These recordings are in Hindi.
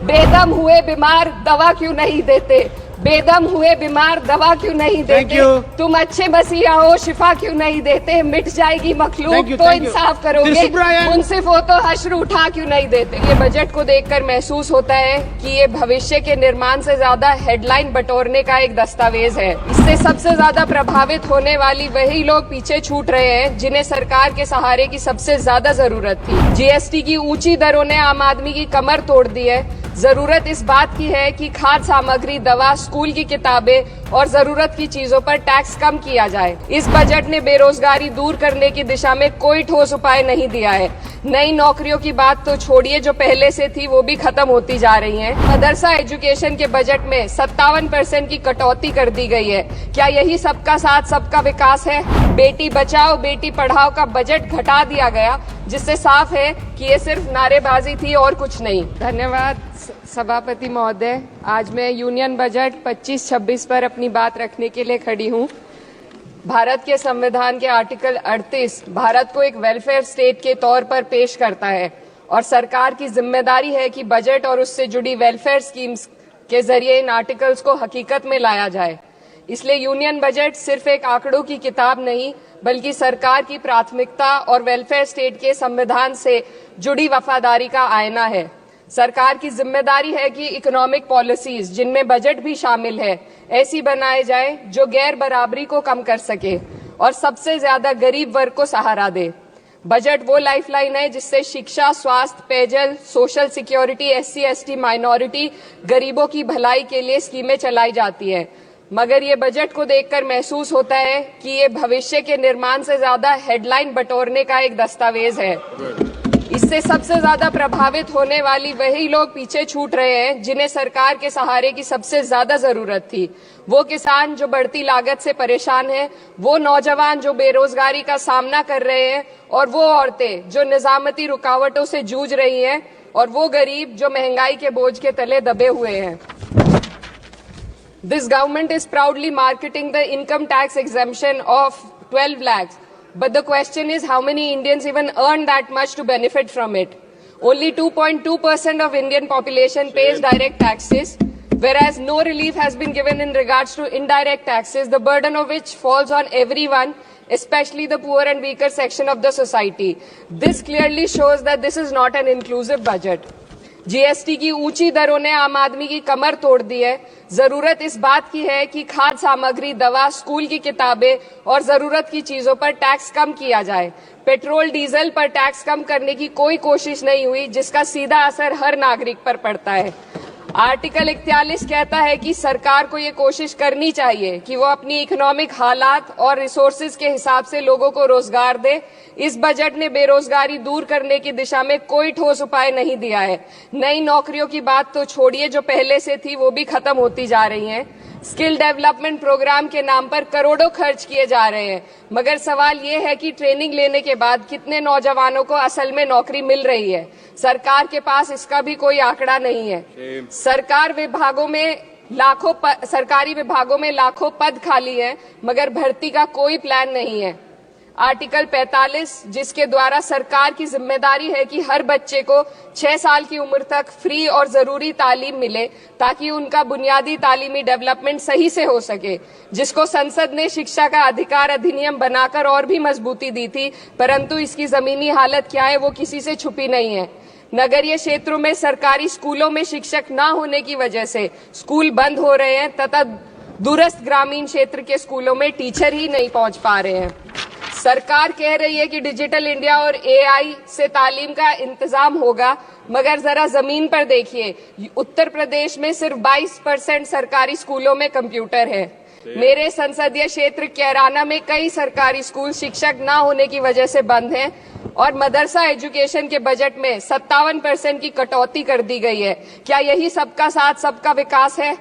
बेदम हुए बीमार दवा क्यों नहीं देते? बेदम हुए बीमार दवा क्यों नहीं देते? तुम अच्छे मसीहा हो, शिफा क्यों नहीं देते? मिट जाएगी मखलूक तो इंसाफ करोगे, मुंसिफ हो तो हश्र उठा क्यों नहीं देते? ये बजट को देखकर महसूस होता है कि ये भविष्य के निर्माण से ज्यादा हेडलाइन बटोरने का एक दस्तावेज है। इससे सबसे ज्यादा प्रभावित होने वाली वही लोग पीछे छूट रहे हैं जिन्हें सरकार के सहारे की सबसे ज्यादा जरूरत थी। जीएसटी की ऊंची दरों ने आम आदमी की कमर तोड़ दी है। जरूरत इस बात की है कि खाद्य सामग्री, दवा, स्कूल की किताबें और जरूरत की चीजों पर टैक्स कम किया जाए। इस बजट ने बेरोजगारी दूर करने की दिशा में कोई ठोस उपाय नहीं दिया है। नई नौकरियों की बात तो छोड़िए, जो पहले से थी वो भी खत्म होती जा रही हैं। मदरसा एजुकेशन के बजट में 57% की कटौती कर दी गई है। क्या यही सबका साथ सबका विकास है? बेटी बचाओ बेटी पढ़ाओ का बजट घटा दिया गया, जिससे साफ है कि ये सिर्फ नारेबाजी थी और कुछ नहीं। धन्यवाद सभापति महोदय। आज मैं यूनियन बजट 25-26 पर अपनी बात रखने के लिए खड़ी हूँ। भारत के संविधान के आर्टिकल 38 भारत को एक वेलफेयर स्टेट के तौर पर पेश करता है और सरकार की जिम्मेदारी है कि बजट और उससे जुड़ी वेलफेयर स्कीम्स के जरिए इन आर्टिकल्स को हकीकत में लाया जाए। इसलिए यूनियन बजट सिर्फ एक आंकड़ों की किताब नहीं, बल्कि सरकार की प्राथमिकता और वेलफेयर स्टेट के संविधान से जुड़ी वफादारी का आईना है। सरकार की जिम्मेदारी है कि इकोनॉमिक पॉलिसीज, जिनमें बजट भी शामिल है, ऐसी बनाए जाए जो गैर बराबरी को कम कर सके और सबसे ज्यादा गरीब वर्ग को सहारा दे। बजट वो लाइफलाइन है जिससे शिक्षा, स्वास्थ्य, पेयजल, social security, SC, ST, minority, गरीबों की भलाई के लिए स्कीमें चलाई जाती है। मगर ये बजट को देखकर महसूस होता है कि ये भविष्य के निर्माण से ज्यादा हेडलाइन बटोरने का एक दस्तावेज है। इससे सबसे ज्यादा प्रभावित होने वाली वही लोग पीछे छूट रहे हैं जिन्हें सरकार के सहारे की सबसे ज्यादा जरूरत थी। वो किसान जो बढ़ती लागत से परेशान हैं, वो नौजवान जो बेरोजगारी का सामना कर रहे हैं और वो औरतें जो निजामती रुकावटों से जूझ रही हैं और वो गरीब जो महंगाई के बोझ के तले दबे हुए हैं। This government is proudly marketing the income tax exemption of 12 lakhs. But the question is, how many Indians even earn that much to benefit from it? Only 2.2% of Indian population pays direct taxes, whereas no relief has been given in regards to indirect taxes, the burden of which falls on everyone, especially the poor and weaker section of the society. This clearly shows that this is not an inclusive budget. GST की ऊंची दरों ने आम आदमी की कमर तोड़ दी है। जरूरत इस बात की है कि खाद्य सामग्री, दवा, स्कूल की किताबें और जरूरत की चीजों पर टैक्स कम किया जाए। पेट्रोल डीजल पर टैक्स कम करने की कोई कोशिश नहीं हुई, जिसका सीधा असर हर नागरिक पर पड़ता है। आर्टिकल 41 कहता है कि सरकार को ये कोशिश करनी चाहिए कि वो अपनी इकोनॉमिक हालात और रिसोर्सेज के हिसाब से लोगों को रोजगार दे। इस बजट ने बेरोजगारी दूर करने की दिशा में कोई ठोस उपाय नहीं दिया है। नई नौकरियों की बात तो छोड़िए, जो पहले से थी वो भी खत्म होती जा रही हैं। स्किल डेवलपमेंट प्रोग्राम के नाम पर करोड़ों खर्च किए जा रहे हैं, मगर सवाल ये है कि ट्रेनिंग लेने के बाद कितने नौजवानों को असल में नौकरी मिल रही है। सरकार के पास इसका भी कोई आंकड़ा नहीं है। सरकारी विभागों में लाखों पद खाली हैं, मगर भर्ती का कोई प्लान नहीं है। आर्टिकल 45, जिसके द्वारा सरकार की जिम्मेदारी है कि हर बच्चे को 6 साल की उम्र तक फ्री और जरूरी तालीम मिले ताकि उनका बुनियादी तालीमी डेवलपमेंट सही से हो सके, जिसको संसद ने शिक्षा का अधिकार अधिनियम बनाकर और भी मजबूती दी थी, परंतु इसकी जमीनी हालत क्या है वो किसी से छुपी नहीं है। नगरीय क्षेत्रों में सरकारी स्कूलों में शिक्षक न होने की वजह से स्कूल बंद हो रहे हैं तथा दूरस्थ ग्रामीण क्षेत्र के स्कूलों में टीचर ही नहीं पहुंच पा रहे हैं। सरकार कह रही है कि डिजिटल इंडिया और AI से तालीम का इंतजाम होगा, मगर जरा जमीन पर देखिए, उत्तर प्रदेश में सिर्फ 22% सरकारी स्कूलों में कंप्यूटर है। मेरे संसदीय क्षेत्र कैराना में कई सरकारी स्कूल शिक्षक न होने की वजह से बंद हैं और मदरसा एजुकेशन के बजट में 57% की कटौती कर दी गई है। क्या यही सबका साथ सबका विकास है?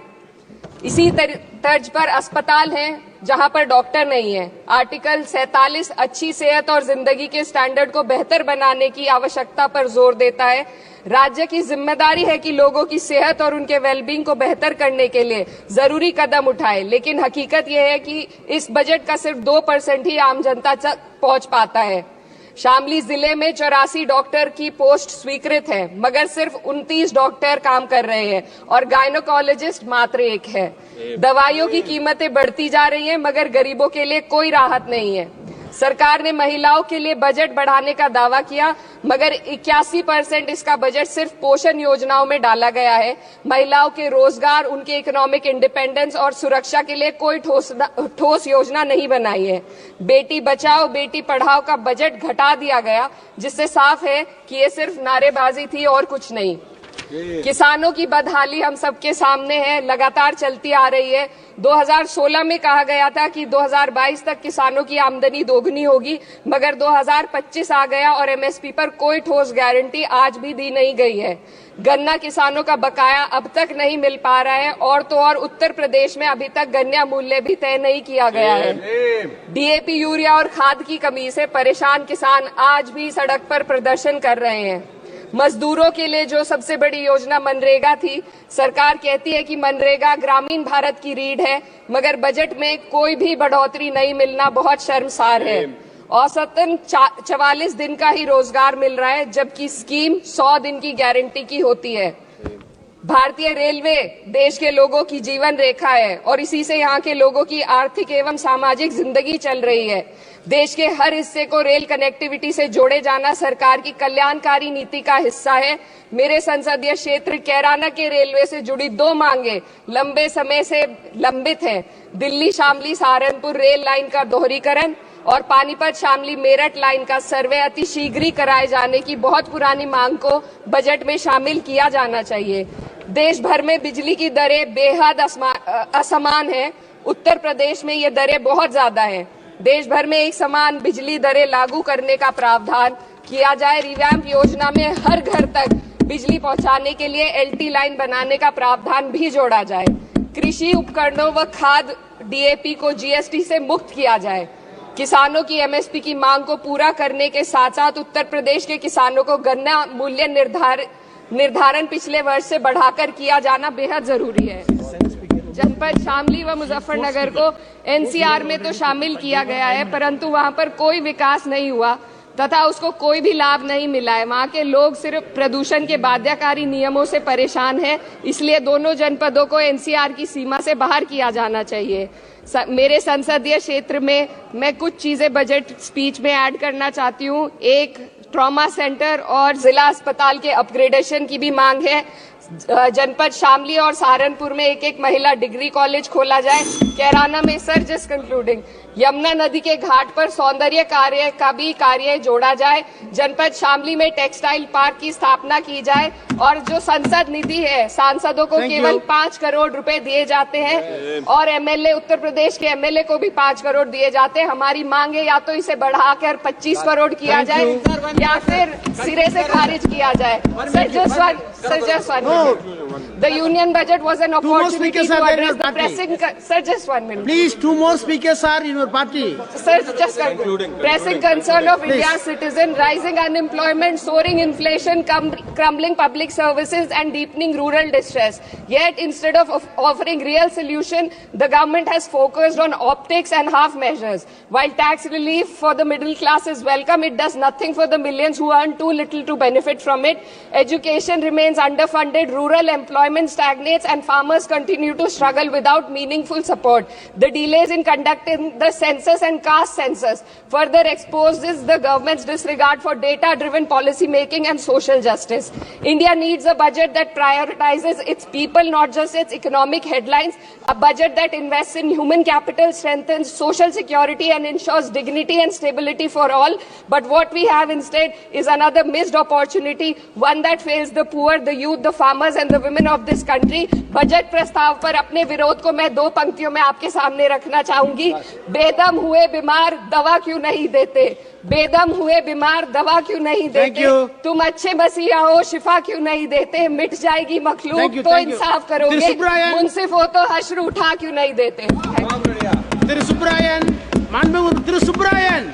इसी तर्ज पर अस्पताल हैं जहां पर डॉक्टर नहीं है। आर्टिकल 47 अच्छी सेहत और जिंदगी के स्टैंडर्ड को बेहतर बनाने की आवश्यकता पर जोर देता है। राज्य की जिम्मेदारी है कि लोगों की सेहत और उनके वेलबींग को बेहतर करने के लिए जरूरी कदम उठाए, लेकिन हकीकत यह है कि इस बजट का सिर्फ 2% ही आम जनता तक पहुंच पाता है। शामली जिले में 84 डॉक्टर की पोस्ट स्वीकृत है, मगर सिर्फ 29 डॉक्टर काम कर रहे हैं और गायनोकोलॉजिस्ट मात्र एक है। दवाइयों की कीमतें बढ़ती जा रही हैं, मगर गरीबों के लिए कोई राहत नहीं है। सरकार ने महिलाओं के लिए बजट बढ़ाने का दावा किया, मगर 81% इसका बजट सिर्फ पोषण योजनाओं में डाला गया है। महिलाओं के रोजगार, उनके इकोनॉमिक इंडिपेंडेंस और सुरक्षा के लिए कोई ठोस योजना नहीं बनाई है। बेटी बचाओ बेटी पढ़ाओ का बजट घटा दिया गया, जिससे साफ है कि ये सिर्फ नारेबाजी थी और कुछ नहीं। किसानों की बदहाली हम सबके सामने है, लगातार चलती आ रही है। 2016 में कहा गया था कि 2022 तक किसानों की आमदनी दोगुनी होगी, मगर 2025 आ गया और एमएसपी पर कोई ठोस गारंटी आज भी दी नहीं गई है। गन्ना किसानों का बकाया अब तक नहीं मिल पा रहा है, और तो और उत्तर प्रदेश में अभी तक गन्ना मूल्य भी तय नहीं किया गया है। डीएपी, यूरिया और खाद की कमी से परेशान किसान आज भी सड़क पर प्रदर्शन कर रहे हैं। मजदूरों के लिए जो सबसे बड़ी योजना मनरेगा थी, सरकार कहती है कि मनरेगा ग्रामीण भारत की रीढ़ है, मगर बजट में कोई भी बढ़ोतरी नहीं मिलना बहुत शर्मसार है। औसतन 44 दिन का ही रोजगार मिल रहा है, जबकि स्कीम 100 दिन की गारंटी की होती है। भारतीय रेलवे देश के लोगों की जीवन रेखा है और इसी से यहाँ के लोगों की आर्थिक एवं सामाजिक जिंदगी चल रही है। देश के हर हिस्से को रेल कनेक्टिविटी से जोड़े जाना सरकार की कल्याणकारी नीति का हिस्सा है। मेरे संसदीय क्षेत्र कैराना के रेलवे से जुड़ी 2 मांगे लंबे समय से लंबित हैं। दिल्ली शामली सहारनपुर रेल लाइन का दोहरीकरण और पानीपत शामली मेरठ लाइन का सर्वे अति शीघ्र ही कराए जाने की बहुत पुरानी मांग को बजट में शामिल किया जाना चाहिए। देश भर में बिजली की दरें बेहद असमान है। उत्तर प्रदेश में ये दरें बहुत ज्यादा हैं। देश भर में एक समान बिजली दरें लागू करने का प्रावधान किया जाए। रिवैम्प योजना में हर घर तक बिजली पहुंचाने के लिए एलटी लाइन बनाने का प्रावधान भी जोड़ा जाए। कृषि उपकरणों व खाद डीएपी को जीएसटी से मुक्त किया जाए। किसानों की एमएसपी की मांग को पूरा करने के साथ साथ उत्तर प्रदेश के किसानों को गन्ना मूल्य निर्धारण पिछले वर्ष से बढ़ाकर किया जाना बेहद जरूरी है। जनपद शामली व मुजफ्फरनगर को एनसीआर में तो शामिल किया गया है, परंतु वहां पर कोई विकास नहीं हुआ तथा उसको कोई भी लाभ नहीं मिला है। वहां के लोग सिर्फ प्रदूषण के बाध्यकारी नियमों से परेशान हैं, इसलिए दोनों जनपदों को एनसीआर की सीमा से बाहर किया जाना चाहिए। मेरे संसदीय क्षेत्र में मैं कुछ चीजें बजट स्पीच में ऐड करना चाहती हूँ। एक, ट्रॉमा सेंटर और जिला अस्पताल के अपग्रेडेशन की भी मांग है। जनपद शामली और सहारनपुर में एक महिला डिग्री कॉलेज खोला जाए। कैराना में सर जस्ट कंक्लूडिंग, यमुना नदी के घाट पर सौंदर्य कार्य का भी कार्य जोड़ा जाए। जनपद शामली में टेक्सटाइल पार्क की स्थापना की जाए और जो संसद निधि है, सांसदों को केवल 5 करोड़ रुपए दिए जाते हैं और एमएलए, उत्तर प्रदेश के एमएलए को भी 5 करोड़ दिए जाते हैं। हमारी मांग है या तो इसे बढ़ाकर 25 करोड़ किया जाए या फिर सिरे से खारिज किया जाए। Sir just one The union budget was an opportunity to address the pressing. Sir, just 1 minute. Please, 2 more speakers are in your party. Sir, just pressing concern of India's citizen, rising unemployment, soaring inflation, crumbling public services, and deepening rural distress. Yet, instead of offering real solution, the government has focused on optics and half measures. While tax relief for the middle class is welcome, it does nothing for the millions who earn too little to benefit from it. Education remains underfunded. Rural employment stagnates and farmers continue to struggle without meaningful support. The delays in conducting the census and caste census further exposes the government's disregard for data-driven policy making and social justice. India needs a budget that prioritizes its people, not just its economic headlines. A budget that invests in human capital, strengthens social security and ensures dignity and stability for all. But what we have instead is another missed opportunity, one that fails the poor, the youth, the farmers and the women of this country. Budget प्रस्ताव पर अपने विरोध को मैं 2 पंक्तियों में आपके सामने रखना चाहूंगी। बेदम हुए बीमार दवा क्यों नहीं देते? बेदम हुए बीमार दवा क्यों नहीं देते? तुम अच्छे मसीहा हो, शिफा क्यों नहीं देते? मिट जाएगी मखलूक तो इंसाफ करोगे, मुंसिफ हो तो हश्र उठा क्यों नहीं देते? Thiru Subrayan,